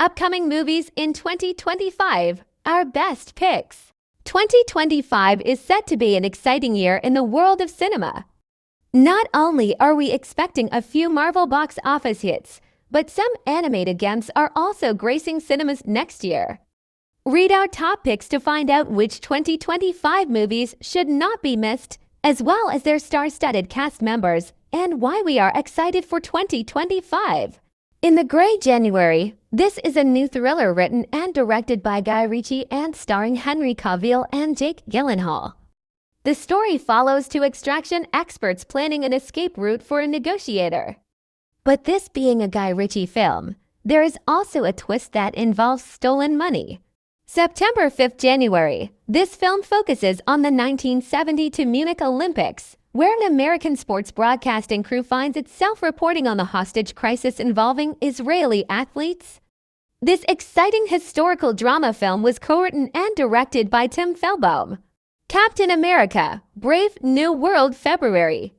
Upcoming movies in 2025, our best picks. 2025 is set to be an exciting year in the world of cinema. Not only are we expecting a few Marvel box office hits, but some animated gems are also gracing cinemas next year. Read our top picks to find out which 2025 movies should not be missed, as well as their star-studded cast members, and why we are excited for 2025. In the Grey January, this is a new thriller written and directed by Guy Ritchie and starring Henry Cavill and Jake Gyllenhaal. The story follows two extraction experts planning an escape route for a negotiator. But this being a Guy Ritchie film, there is also a twist that involves stolen money. September 5th, January. This film focuses on the 1972 Munich Olympics, where an American sports broadcasting crew finds itself reporting on the hostage crisis involving Israeli athletes. This exciting historical drama film was co-written and directed by Tim Feldbaum. Captain America, Brave New World, February.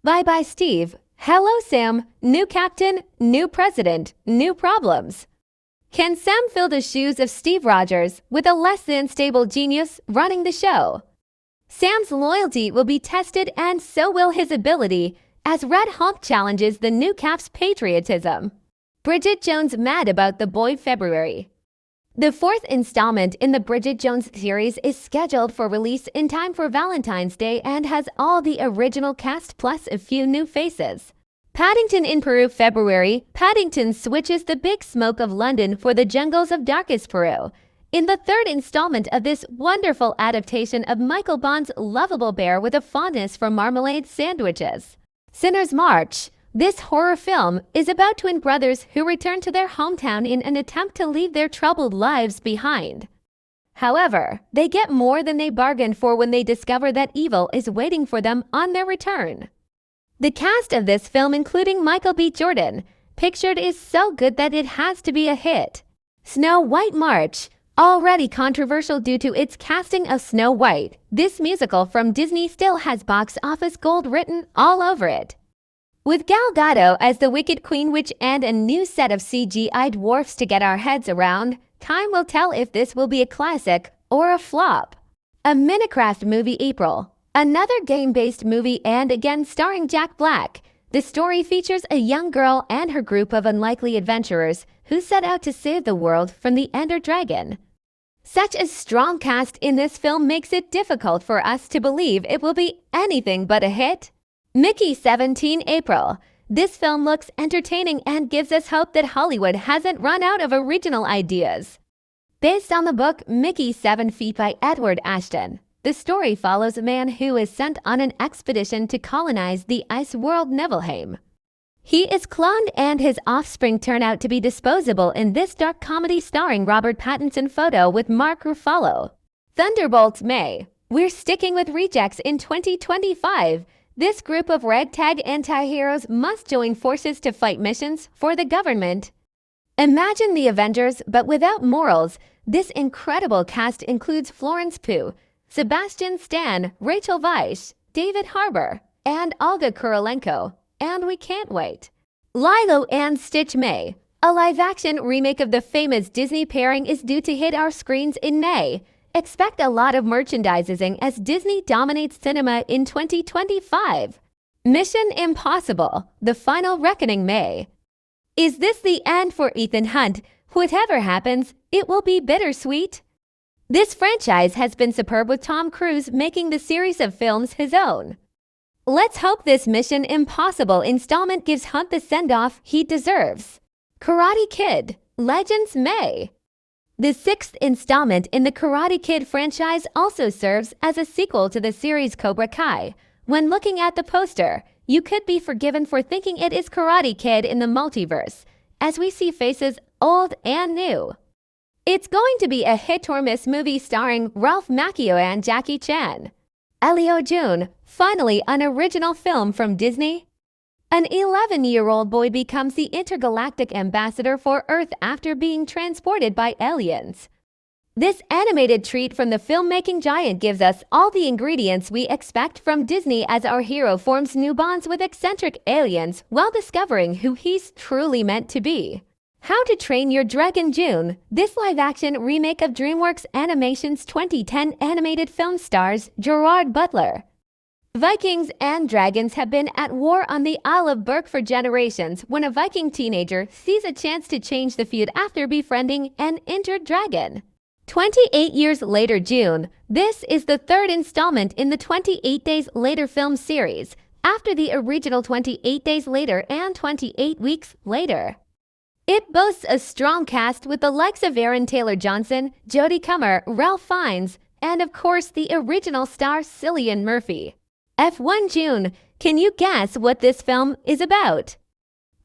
Bye Bye Steve, Hello Sam, New Captain, New President, New Problems. Can Sam fill the shoes of Steve Rogers with a less than stable genius running the show? Sam's loyalty will be tested, and so will his ability, as Red Hulk challenges the new Cap's patriotism. Bridget Jones mad about the boy, February. The fourth installment in the Bridget Jones series is scheduled for release in time for Valentine's Day and has all the original cast plus a few new faces. Paddington in Peru, February. Paddington switches the big smoke of London for the jungles of darkest Peru. In the third installment of this wonderful adaptation of Michael Bond's lovable bear with a fondness for marmalade sandwiches. Sinners March. This horror film is about twin brothers who return to their hometown in an attempt to leave their troubled lives behind. However, they get more than they bargained for when they discover that evil is waiting for them on their return. The cast of this film, including Michael B. Jordan, pictured is so good that it has to be a hit. Snow White March. Already controversial due to its casting of Snow White, this musical from Disney still has box office gold written all over it. With Gal Gadot as the Wicked Queen Witch and a new set of CGI dwarfs to get our heads around, time will tell if this will be a classic or a flop. A Minecraft movie, April. Another game-based movie, and again starring Jack Black. The story features a young girl and her group of unlikely adventurers who set out to save the world from the Ender Dragon. Such a strong cast in this film makes it difficult for us to believe it will be anything but a hit. Mickey 17, April. This film looks entertaining and gives us hope that Hollywood hasn't run out of original ideas. Based on the book Mickey 7 Feet by Edward Ashton, the story follows a man who is sent on an expedition to colonize the ice world Nibelheim. He is cloned and his offspring turn out to be disposable in this dark comedy starring Robert Pattinson. Photo with Mark Ruffalo. Thunderbolts, May. We're sticking with rejects in 2025. This group of ragtag anti-heroes must join forces to fight missions for the government. Imagine the Avengers, but without morals. This incredible cast includes Florence Pugh, Sebastian Stan, Rachel Weisz, David Harbour, and Olga Kurylenko. And we can't wait. Lilo and Stitch, May. A live-action remake of the famous Disney pairing is due to hit our screens in May. Expect a lot of merchandising as Disney dominates cinema in 2025. Mission Impossible: The Final Reckoning, May. Is this the end for Ethan Hunt? Whatever happens, it will be bittersweet. This franchise has been superb, with Tom Cruise making the series of films his own. Let's hope this Mission Impossible installment gives Hunt the send-off he deserves. Karate Kid: Legends, May. The sixth installment in the Karate Kid franchise also serves as a sequel to the series Cobra Kai. When looking at the poster, you could be forgiven for thinking it is Karate Kid in the multiverse, as we see faces old and new. It's going to be a hit-or-miss movie starring Ralph Macchio and Jackie Chan. Elio June, finally an original film from Disney. An 11-year-old boy becomes the intergalactic ambassador for Earth after being transported by aliens. This animated treat from the filmmaking giant gives us all the ingredients we expect from Disney as our hero forms new bonds with eccentric aliens while discovering who he's truly meant to be. How to Train Your Dragon June. This live-action remake of DreamWorks Animation's 2010 animated film stars Gerard Butler. Vikings and dragons have been at war on the Isle of Berk for generations when a Viking teenager sees a chance to change the feud after befriending an injured dragon. 28 years later June. This is the third installment in the 28 Days Later film series, after the original 28 Days Later and 28 Weeks Later. It boasts a strong cast with the likes of Aaron Taylor-Johnson, Jodie Comer, Ralph Fiennes, and of course the original star Cillian Murphy. F1 June. Can you guess what this film is about?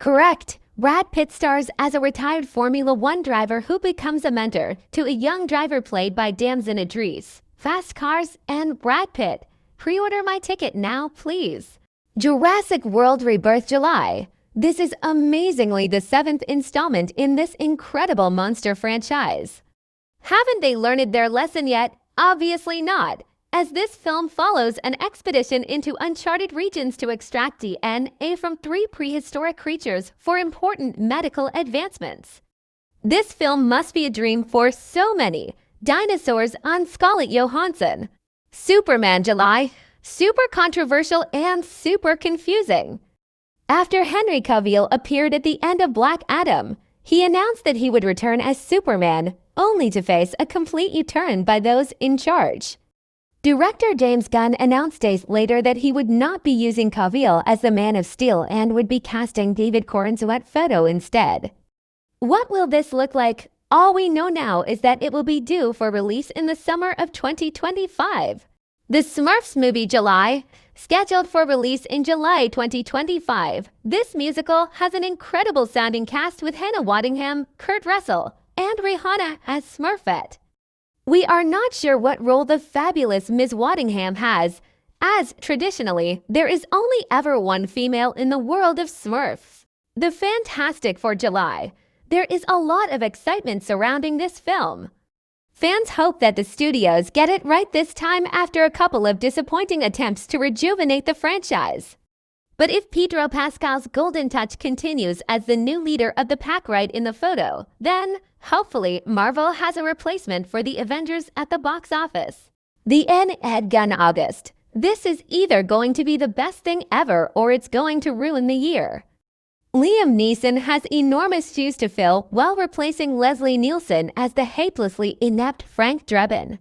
Correct. Brad Pitt stars as a retired Formula One driver who becomes a mentor to a young driver played by Damson Idris. Fast cars and Brad Pitt. Pre-order my ticket now, please. Jurassic World Rebirth July. This is amazingly the 7th installment in this incredible monster franchise. Haven't they learned their lesson yet? Obviously not, as this film follows an expedition into uncharted regions to extract DNA from 3 prehistoric creatures for important medical advancements. This film must be a dream for so many. Dinosaurs on Scarlett Johansson. Superman July. Super controversial and super confusing. After Henry Cavill appeared at the end of Black Adam, he announced that he would return as Superman, only to face a complete U-turn by those in charge. Director James Gunn announced days later that he would not be using Cavill as the Man of Steel and would be casting David Corenswet instead. What will this look like? All we know now is that it will be due for release in the summer of 2025. The Smurfs movie July. Scheduled for release in July 2025, this musical has an incredible sounding cast with Hannah Waddingham, Kurt Russell, and Rihanna as Smurfette. We are not sure what role the fabulous Ms. Waddingham has, as traditionally, there is only ever one female in the world of Smurfs. The Fantastic for July. There is a lot of excitement surrounding this film. Fans hope that the studios get it right this time after a couple of disappointing attempts to rejuvenate the franchise. But if Pedro Pascal's golden touch continues as the new leader of the pack right in the photo, then hopefully Marvel has a replacement for the Avengers at the box office. The Ed Gunn August. This is either going to be the best thing ever or it's going to ruin the year. Liam Neeson has enormous shoes to fill while replacing Leslie Nielsen as the hopelessly inept Frank Drebin.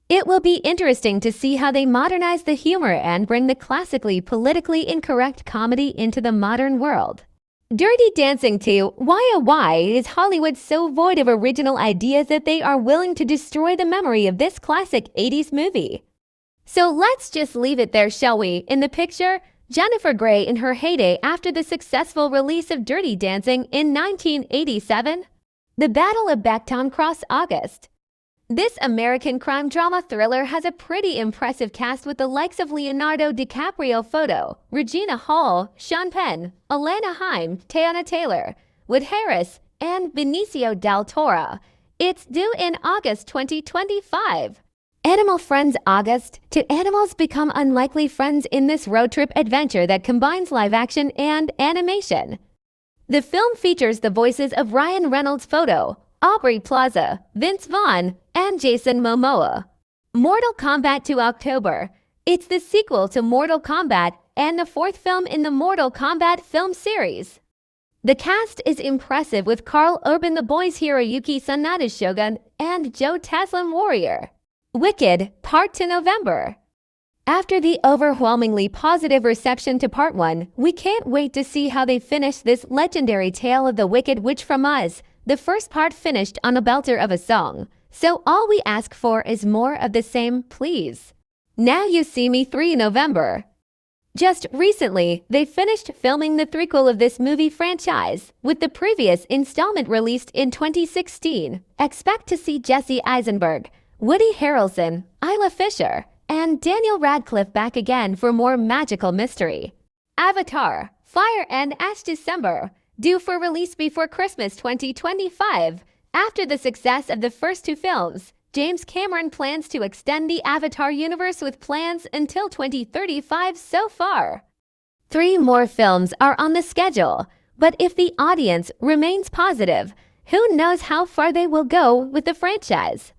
It will be interesting to see how they modernize the humor and bring the classically politically incorrect comedy into the modern world. Dirty Dancing 2. Why is Hollywood so void of original ideas that they are willing to destroy the memory of this classic 80s movie? So let's just leave it there, shall we? In the picture, Jennifer Grey in her heyday after the successful release of Dirty Dancing in 1987. The Battle of Beckton Cross August. This American crime drama thriller has a pretty impressive cast with the likes of Leonardo DiCaprio, Regina Hall, Sean Penn, Alana Haim, Teyana Taylor, Wood Harris, and Benicio del Toro. It's due in August 2025. Animal Friends August. Do animals become unlikely friends in this road trip adventure that combines live action and animation? The film features the voices of Ryan Reynolds, Aubrey Plaza, Vince Vaughn, and Jason Momoa. Mortal Kombat 2 October. It's the sequel to Mortal Kombat and the 4th film in the Mortal Kombat film series. The cast is impressive with Karl Urban the Boys Hiroyuki Sanada Shogun and Joe Taslim Warrior. Wicked, Part 2 November. After the overwhelmingly positive reception to Part 1, we can't wait to see how they finish this legendary tale of the Wicked Witch from Oz. The first part finished on a belter of a song, so all we ask for is more of the same, please. Now You See Me 3 November. Just recently, they finished filming the threequel of this movie franchise, with the previous installment released in 2016. Expect to see Jesse Eisenberg, Woody Harrelson, Isla Fisher, and Daniel Radcliffe back again for more magical mystery. Avatar, Fire and Ash December, due for release before Christmas 2025. After the success of the first 2 films, James Cameron plans to extend the Avatar universe with plans until 2035 so far. 3 more films are on the schedule. But if the audience remains positive, who knows how far they will go with the franchise?